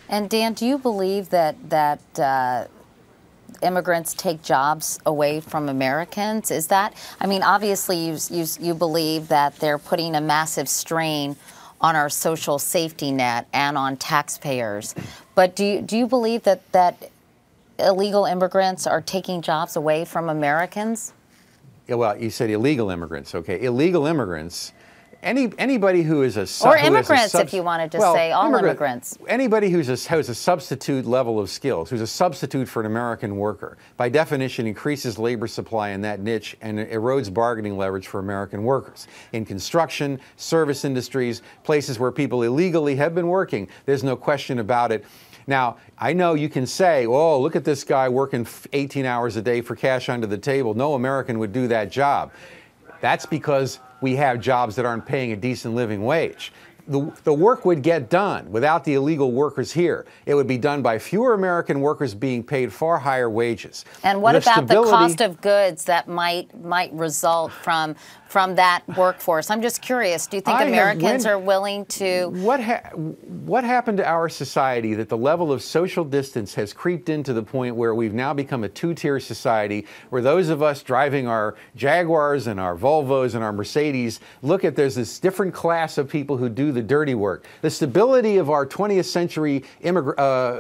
And Dan, do you believe that immigrants take jobs away from Americans? Is that, I mean, obviously you believe that they're putting a massive strain on our social safety net and on taxpayers. But do you believe that illegal immigrants are taking jobs away from Americans? Yeah, well, you said illegal immigrants. Okay, illegal immigrants. Anybody who is or immigrants, if you wanted to say all immigrants. Anybody who has a substitute level of skills, who's a substitute for an American worker, by definition increases labor supply in that niche and erodes bargaining leverage for American workers. In construction, service industries, places where people illegally have been working, there's no question about it. Now, I know you can say, oh, look at this guy working 18 hours a day for cash under the table. No American would do that job. That's because we have jobs that aren't paying a decent living wage. The work would get done without the illegal workers here. It would be done by fewer American workers being paid far higher wages. And what about the cost of goods that might result from that workforce? I'm just curious. Do you think Americans are willing to? What happened to our society that the level of social distance has creeped into the point where we've now become a two-tier society, where those of us driving our Jaguars and our Volvos and our Mercedes look at there's this different class of people who do the dirty work. The stability of our 20th century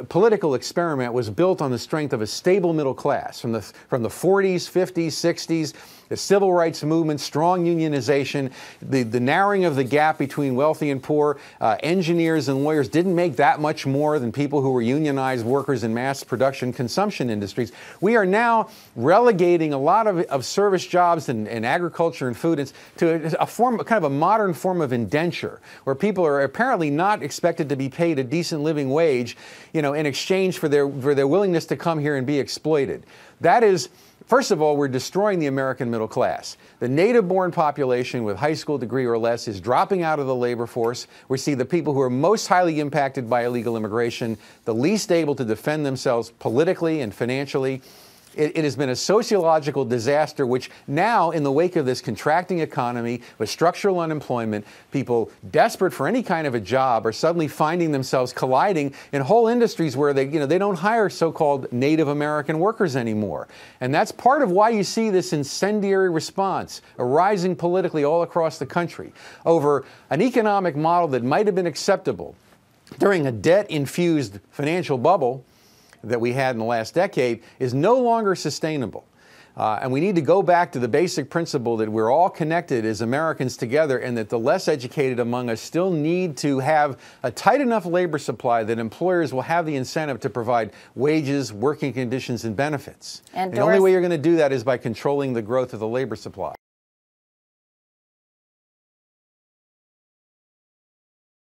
political experiment was built on the strength of a stable middle class from the 40s, 50s, 60s. The civil rights movement, strong unionization, the narrowing of the gap between wealthy and poor. Engineers and lawyers didn't make that much more than people who were unionized workers in mass production consumption industries. We are now relegating a lot of service jobs and agriculture and food to a form, kind of a modern form of indenture, where people are apparently not expected to be paid a decent living wage, in exchange for their willingness to come here and be exploited. That is. First of all, we're destroying the American middle class. The native-born population with high school degree or less is dropping out of the labor force. We see the people who are most highly impacted by illegal immigration, the least able to defend themselves politically and financially. It has been a sociological disaster, which now, in the wake of this contracting economy with structural unemployment, people desperate for any kind of a job are suddenly finding themselves colliding in whole industries where they don't hire so-called Native American workers anymore. And that's part of why you see this incendiary response arising politically all across the country over an economic model that might have been acceptable during a debt-infused financial bubble that we had in the last decade is no longer sustainable. And we need to go back to the basic principle that we're all connected as Americans together, and that the less educated among us still need to have a tight enough labor supply that employers will have the incentive to provide wages, working conditions, and benefits. And the only way you're going to do that is by controlling the growth of the labor supply.